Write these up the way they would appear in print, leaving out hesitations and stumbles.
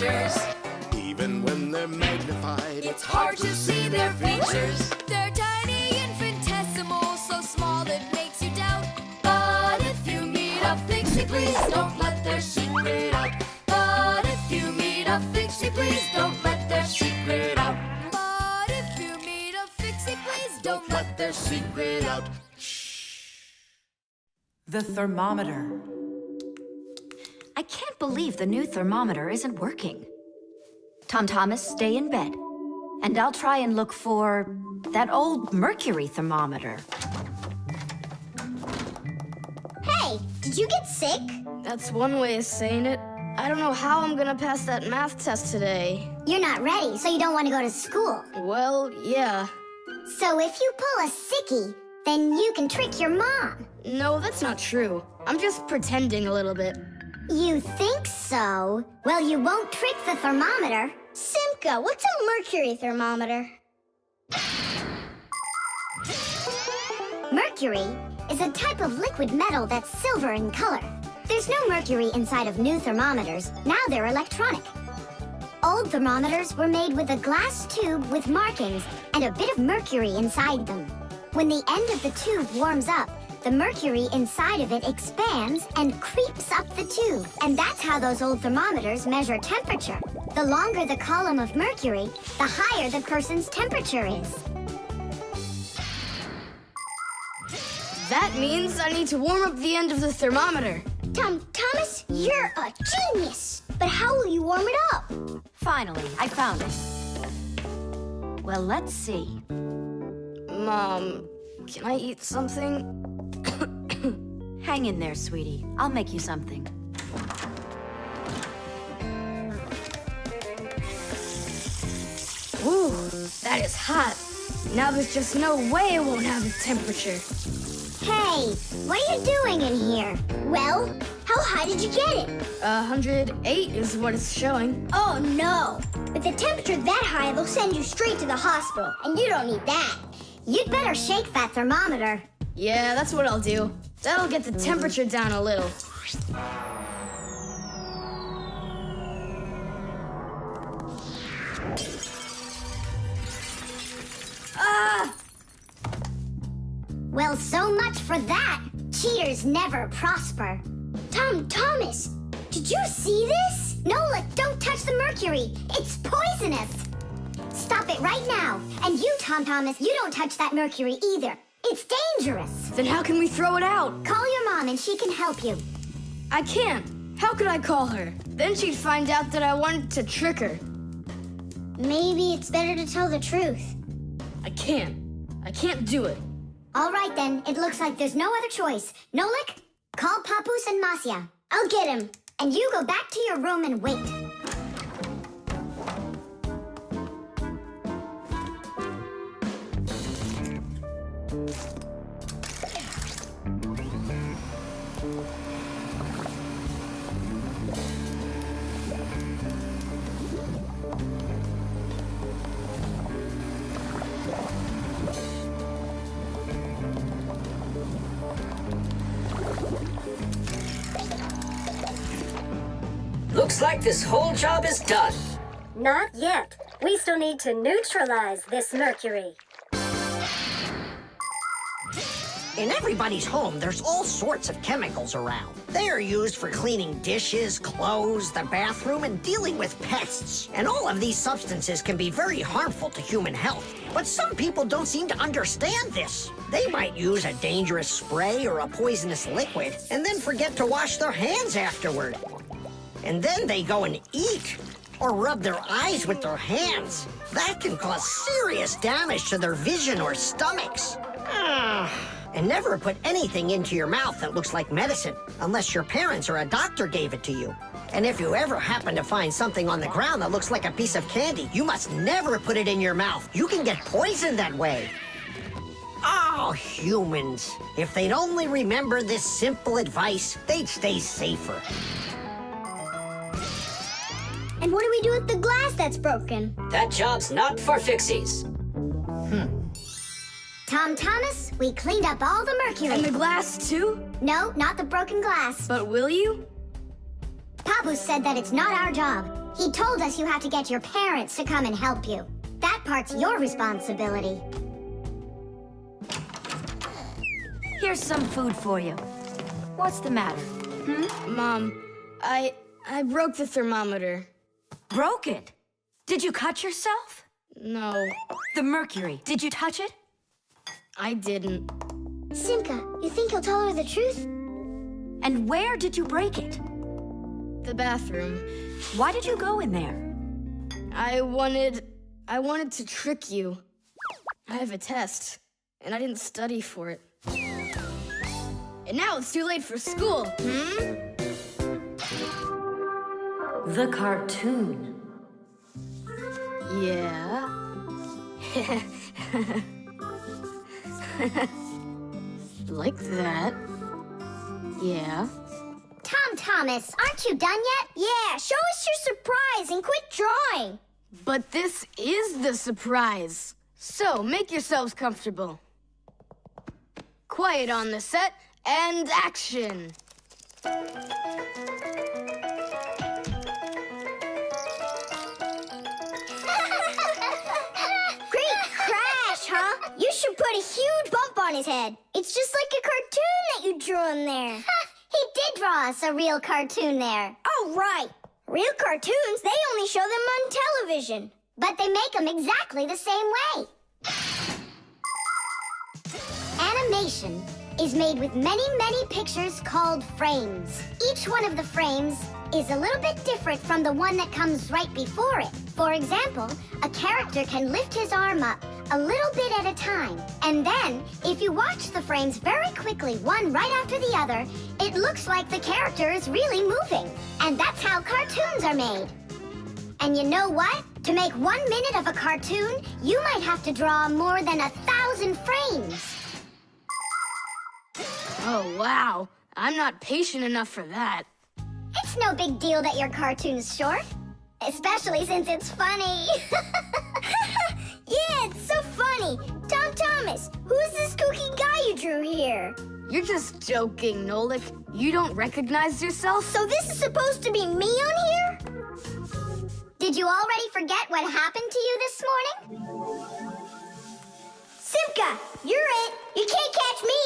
creatures. Even when they're magnified, It's hard to see their features. They're tiny, infinitesimal, so small it makes you doubt. But if you meet a Fixie, please don't let their secret out. But if you meet a Fixie, please don't let their secret out. But if you meet a Fixie, please don't let their secret out. The thermometer. I can't believe the new thermometer isn't working. Tom Thomas, stay in bed. And I'll try and look for that old mercury thermometer. Hey, did you get sick? That's one way of saying it. I don't know how I'm gonna pass that math test today. You're not ready, so you don't want to go to school. Well, yeah. So if you pull a sickie, then you can trick your mom. No, that's not true. I'm just pretending a little bit. You think so? Well, you won't trick the thermometer. Simka, what's a mercury thermometer? Mercury is a type of liquid metal that's silver in color. There's no mercury inside of new thermometers. Now they're electronic. Old thermometers were made with a glass tube with markings and a bit of mercury inside them. When the end of the tube warms up, the mercury inside of it expands and creeps up the tube. And that's how those old thermometers measure temperature. The longer the column of mercury, the higher the person's temperature is. That means I need to warm up the end of the thermometer. Thomas, you're a genius. But how will you warm it up? Finally, I found it. Well, let's see. Mom, can I eat something? Hang in there, sweetie. I'll make you something. Ooh, that is hot. Now there's just no way it won't have a temperature. Hey, what are you doing in here? Well, how high did you get it? 108 is what it's showing. Oh, no. With a temperature that high, they'll send you straight to the hospital, and you don't need that. You'd better shake that thermometer. Yeah, that's what I'll do. That'll get the temperature down a little. Ah! Well, so much for that. Cheaters never prosper. Thomas, did you see this? Nolik, don't touch the mercury. It's poisonous. Stop it right now. And you, Thomas, you don't touch that mercury either. It's dangerous. Then how can we throw it out? Call your mom and she can help you. I can't. How could I call her? Then she'd find out that I wanted to trick her. Maybe it's better to tell the truth. I can't. I can't do it. All right, then. It looks like there's no other choice. Nolik, call Papoose and Masya. I'll get him. And you go back to your room and wait. Looks like this whole job is done. Not yet. We still need to neutralize this mercury. In everybody's home, there's all sorts of chemicals around. They are used for cleaning dishes, clothes, the bathroom, and dealing with pests. And all of these substances can be very harmful to human health. But some people don't seem to understand this. They might use a dangerous spray or a poisonous liquid and then forget to wash their hands afterward. And then they go and eat or rub their eyes with their hands. That can cause serious damage to their vision or stomachs. And never put anything into your mouth that looks like medicine, unless your parents or a doctor gave it to you. And if you ever happen to find something on the ground that looks like a piece of candy, you must never put it in your mouth. You can get poisoned that way. Oh, humans. If they'd only remember this simple advice, they'd stay safer. And what do we do with the glass that's broken? That job's not for Fixies. Thomas, we cleaned up all the mercury. And the glass, too? No, not the broken glass. But will you? Papoose said that it's not our job. He told us you have to get your parents to come and help you. That part's your responsibility. Here's some food for you. What's the matter? Mom, I broke the thermometer. Broke it? Did you cut yourself? No, The mercury, did you touch it? I didn't. Simka, you think he'll tell her the truth? And where did you break it? The bathroom. Why did you go in there? I wanted to trick you. I have a test, and I didn't study for it. And now it's too late for school, The cartoon. Yeah. Like that. Yeah. Tom Thomas, aren't you done yet? Yeah, show us your surprise and quit drawing. But this is the surprise. So make yourselves comfortable. Quiet on the set and action. Great crash, huh? You should put a huge bump on his head. It's just like a cartoon that you drew him there. He did draw us a real cartoon there. Oh, right. Real cartoons, they only show them on television. But they make them exactly the same way. Animation is made with many, many pictures called frames. Each one of the frames is a little bit different from the one that comes right before it. For example, a character can lift his arm up a little bit at a time. And then, if you watch the frames very quickly, one right after the other, it looks like the character is really moving. And that's how cartoons are made. And you know what? To make 1 minute of a cartoon, you might have to draw more than 1,000 frames. Oh, wow. I'm not patient enough for that. It's no big deal that your cartoon's short. Especially since it's funny. Yeah, it's so funny. Tom Thomas, who's this kooky guy you drew here? You're just joking, Nolik. You don't recognize yourself? So this is supposed to be me on here? Did you already forget what happened to you this morning? Simka, you're it. You can't catch me.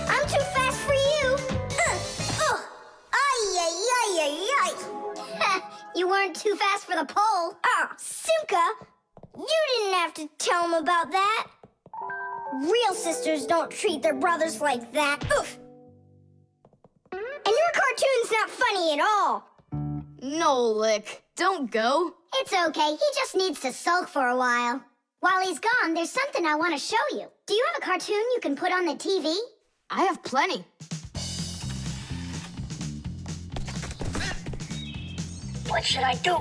I'm too fast for you. You weren't too fast for the pole. Simka, you didn't have to tell him about that. Real sisters don't treat their brothers like that. Oof. And your cartoon's not funny at all. Nolik, don't go. It's okay. He just needs to sulk for a while. While he's gone, there's something I want to show you. Do you have a cartoon you can put on the TV? I have plenty. What should I do?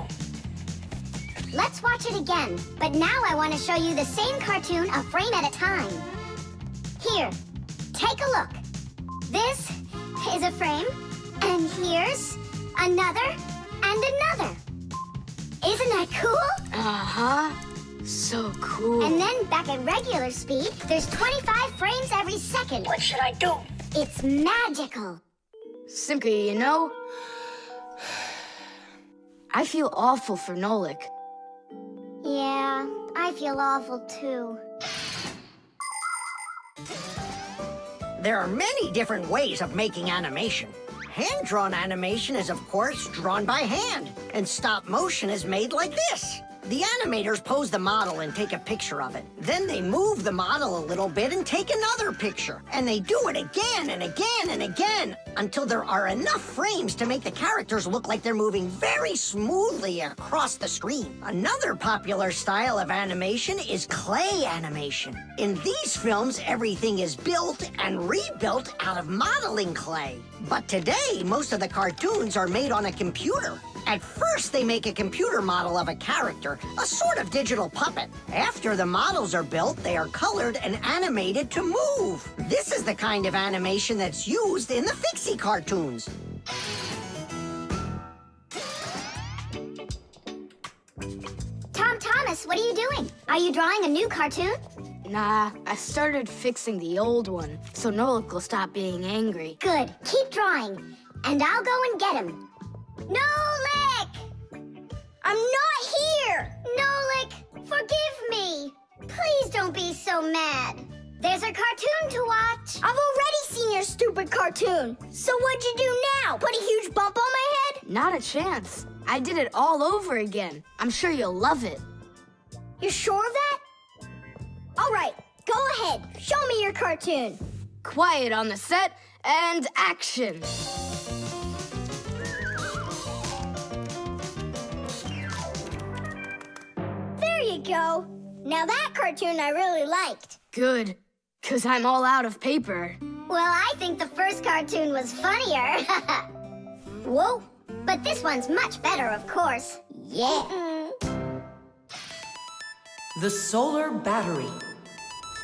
Let's watch it again. But now I want to show you the same cartoon a frame at a time. Here, take a look. This is a frame, and here's another and another. Isn't that cool? Uh-huh. So cool. And then back at regular speed, there's 25 frames every second. What should I do? It's magical. Simka, you know, I feel awful for Nolik. Yeah, I feel awful too. There are many different ways of making animation. Hand-drawn animation is, of course, drawn by hand, and stop motion is made like this. The animators pose the model and take a picture of it. Then they move the model a little bit and take another picture. And they do it again and again and again until there are enough frames to make the characters look like they're moving very smoothly across the screen. Another popular style of animation is clay animation. In these films, everything is built and rebuilt out of modeling clay. But today, most of the cartoons are made on a computer. At first, they make a computer model of a character, a sort of digital puppet. After the models are built, they are colored and animated to move. This is the kind of animation that's used in the Fixie cartoons. Tom Thomas, what are you doing? Are you drawing a new cartoon? Nah, I started fixing the old one, so Nolik will stop being angry. Good. Keep drawing. And I'll go and get him. Nolik! I'm not here! Nolik, forgive me. Please don't be so mad. There's a cartoon to watch. I've already seen your stupid cartoon. So what'd you do now? Put a huge bump on my head? Not a chance. I did it all over again. I'm sure you'll love it. You're sure of that? All right, go ahead. Show me your cartoon. Quiet on the set and action. There you go. Now that cartoon I really liked. Good, 'cause I'm all out of paper. Well, I think the first cartoon was funnier. Whoa, but this one's much better, of course. Yeah. The solar battery.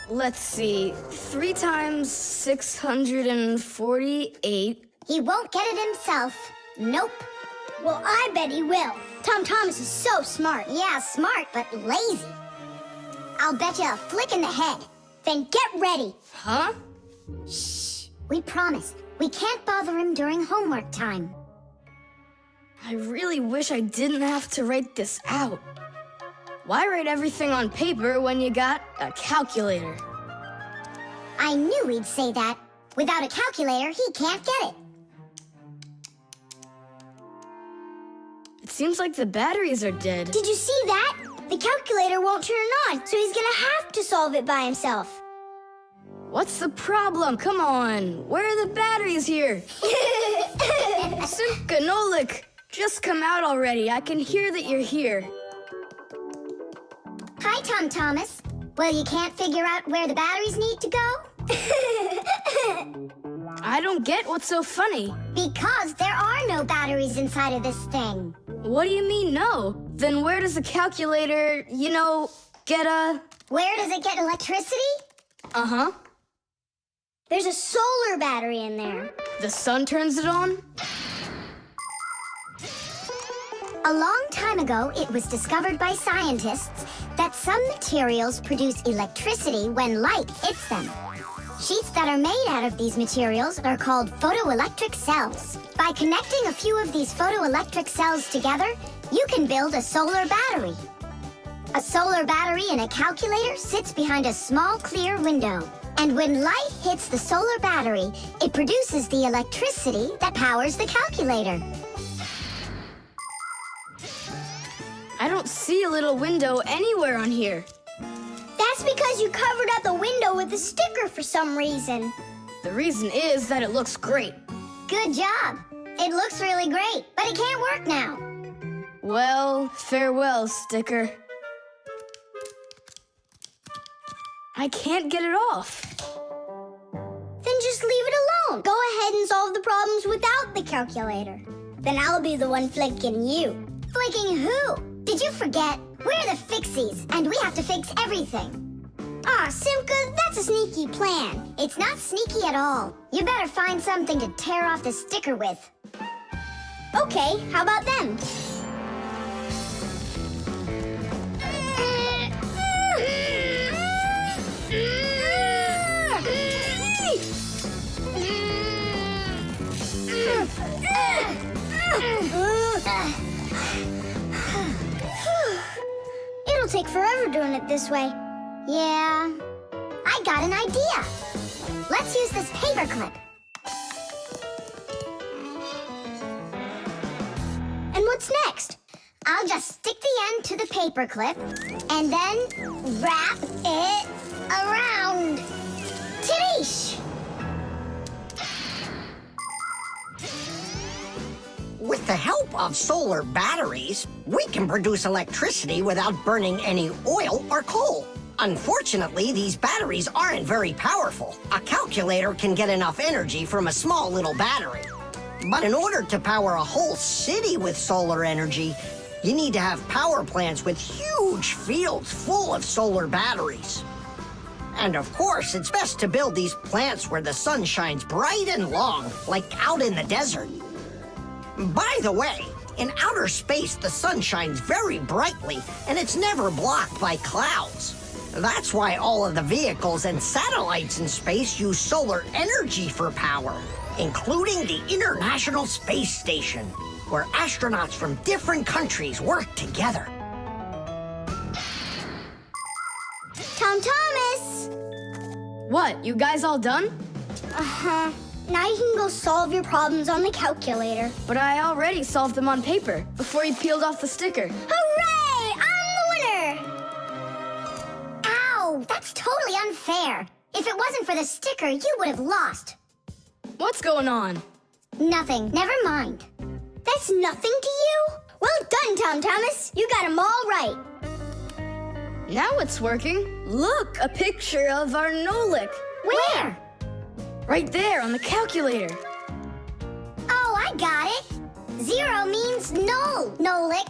Let's see, 3 times 648. He won't get it himself. Nope. Well, I bet he will. Tom Thomas is so smart. Yeah, smart, but lazy. I'll bet you a flick in the head. Then get ready. Huh? Shh. We promised. We can't bother him during homework time. I really wish I didn't have to write this out. Why write everything on paper when you got a calculator? I knew he'd say that. Without a calculator, he can't get it. It seems like the batteries are dead. Did you see that? The calculator won't turn on, so he's gonna have to solve it by himself. What's the problem? Come on. Where are the batteries here? Simka, Nolik, just come out already. I can hear that you're here. Hi, Tom Thomas. Well, you can't figure out where the batteries need to go? I don't get what's so funny. Because there are no batteries inside of this thing. What do you mean, no? Then where does the calculator, get a... Where does it get electricity? Uh-huh. There's a solar battery in there. The sun turns it on? A long time ago, it was discovered by scientists that some materials produce electricity when light hits them. Sheets that are made out of these materials are called photoelectric cells. By connecting a few of these photoelectric cells together, you can build a solar battery. A solar battery in a calculator sits behind a small clear window. And when light hits the solar battery, it produces the electricity that powers the calculator. I don't see a little window anywhere on here. That's because you covered up the window with a sticker for some reason. The reason is that it looks great. Good job. It looks really great, but it can't work now. Well, farewell, sticker. I can't get it off. Then just leave it alone. Go ahead and solve the problems without the calculator. Then I'll be the one flicking you. Flicking who? Did you forget? We're the Fixies, and we have to fix everything. Ah, Simka, that's a sneaky plan. It's not sneaky at all. You better find something to tear off the sticker with. Okay, how about them? It'll take forever doing it this way. Yeah, I got an idea. Let's use this paper clip. And what's next? I'll just stick the end to the paper clip and then wrap it around. Tidish! With the help of solar batteries, we can produce electricity without burning any oil or coal. Unfortunately, these batteries aren't very powerful. A calculator can get enough energy from a small little battery. But in order to power a whole city with solar energy, you need to have power plants with huge fields full of solar batteries. And of course, it's best to build these plants where the sun shines bright and long, like out in the desert. By the way, in outer space, the sun shines very brightly, and it's never blocked by clouds. That's why all of the vehicles and satellites in space use solar energy for power, including the International Space Station. where astronauts from different countries work together. Tom Thomas! What, you guys all done? Uh-huh. Now you can go solve your problems on the calculator. But I already solved them on paper before you peeled off the sticker. Hooray! I'm the winner! Ow! That's totally unfair. If it wasn't for the sticker, you would have lost. What's going on? Nothing. Never mind. That's nothing to you? Well done, Tom Thomas. You got them all right. Now it's working. Look, a picture of our Nolik. Where? Right there on the calculator. Oh, I got it. 0 means no, Nolik.